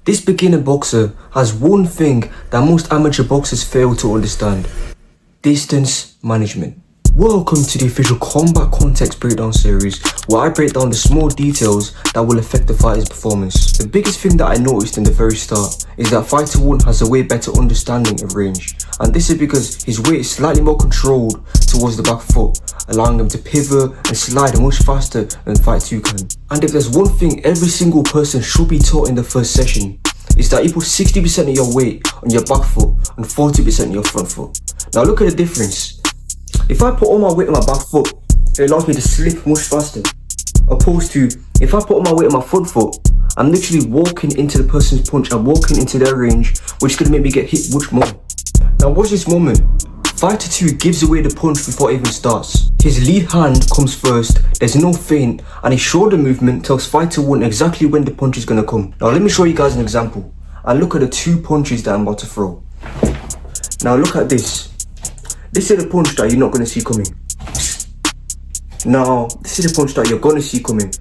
This beginner boxer has one thing that most amateur boxers fail to understand: distance management. Welcome to the official Combat Context Breakdown series, where I break down the small details that will affect the fighter's performance. The biggest thing that I noticed in the very start is that Fighter 1 has a way better understanding of range, and this is because his weight is slightly more controlled towards the back foot, allowing him to pivot and slide much faster than Fighter 2 can. And if there's one thing every single person should be taught in the first session, is that you put 60% of your weight on your back foot and 40% on your front foot. Now look at the difference. If I put all my weight on my back foot, it allows me to slip much faster. Opposed to, if I put all my weight on my front foot, I'm literally walking into the person's punch, I'm walking into their range, which is going to make me get hit much more. Now watch this moment. Fighter 2 gives away the punch before it even starts. His lead hand comes first, there's no feint, and his shoulder movement tells Fighter 1 exactly when the punch is going to come. Now let me show you guys an example. And look at the two punches that I'm about to throw. Now look at this. This is the punch that you're not going to see coming. Now, this is the punch that you're going to see coming.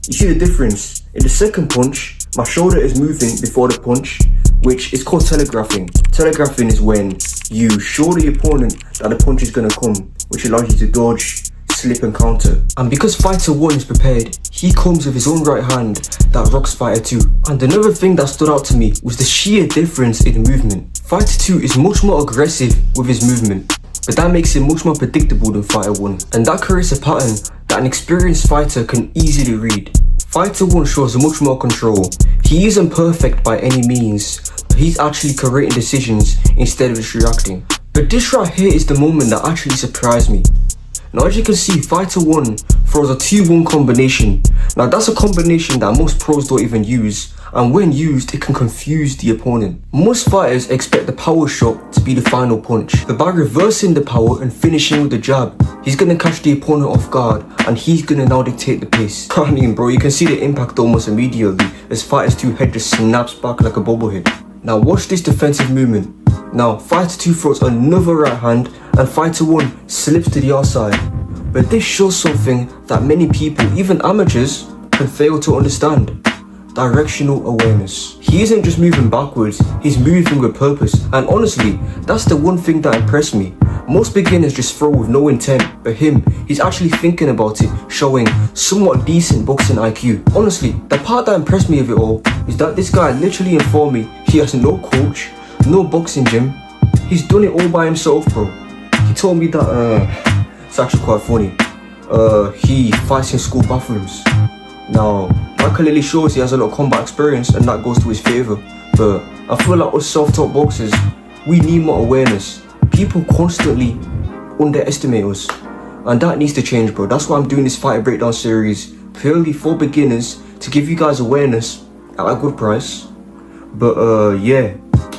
You see the difference? In the second punch, my shoulder is moving before the punch, which is called telegraphing. Telegraphing is when you show the opponent that the punch is going to come, which allows you to dodge, slip and counter. And because Fighter 1 is prepared, he comes with his own right hand that rocks Fighter 2. And another thing that stood out to me was the sheer difference in movement. Fighter 2 is much more aggressive with his movement, but that makes him much more predictable than Fighter 1. And that creates a pattern that an experienced fighter can easily read. Fighter 1 shows much more control. He isn't perfect by any means, but he's actually creating decisions instead of just reacting. But this right here is the moment that actually surprised me. Now as you can see, Fighter 1 throws a 2-1 combination. Now that's a combination that most pros don't even use, and when used it can confuse the opponent. Most fighters expect the power shot to be the final punch, but by reversing the power and finishing with the jab, he's gonna catch the opponent off guard and he's gonna now dictate the pace. I mean bro, you can see the impact almost immediately as Fighter 2's head just snaps back like a bobblehead. Now watch this defensive movement. Now Fighter 2 throws another right hand and Fighter 1 slips to the outside. But this shows something that many people, even amateurs, can fail to understand: directional awareness. He isn't just moving backwards, he's moving with purpose. And honestly, that's the one thing that impressed me. Most beginners just throw with no intent, but him, he's actually thinking about it, showing somewhat decent boxing IQ. Honestly, the part that impressed me of it all is that this guy literally informed me he has no coach, no boxing gym. He's done it all by himself, bro. He told me that, it's actually quite funny. He fights in school bathrooms. Now, that clearly shows he has a lot of combat experience and that goes to his favour. But I feel like us self-taught boxers, we need more awareness. People constantly underestimate us, and that needs to change, bro. That's why I'm doing this fighter breakdown series, purely for beginners, to give you guys awareness at a good price. But yeah,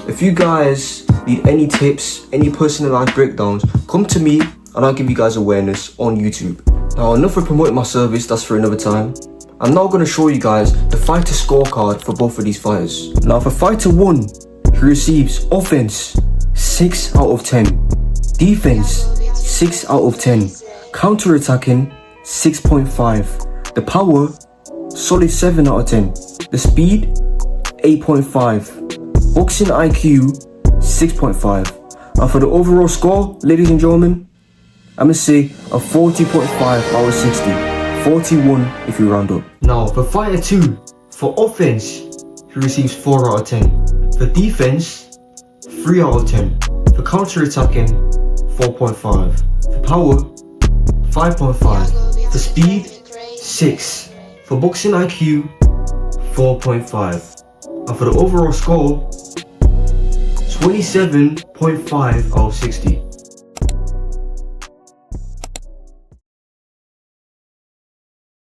if you guys need any tips, any personalized breakdowns, come to me and I'll give you guys awareness on YouTube. Now enough of promoting my service, that's for another time. I'm now going to show you guys the fighter scorecard for both of these fighters. Now for Fighter 1, he receives offense 6 out of 10, defense 6 out of 10, counter-attacking 6.5, the power solid 7 out of 10, the speed 8.5, boxing IQ 6.5, and for the overall score, ladies and gentlemen, I'm going to say a 40.5 out of 60. 41 if you round up. Now for Fighter 2, for offense, he receives 4 out of 10. For defense, 3 out of 10. For counter-attacking, 4.5. For power, 5.5. For speed, 6. For boxing IQ, 4.5. And for the overall score, 27.5 out of 60.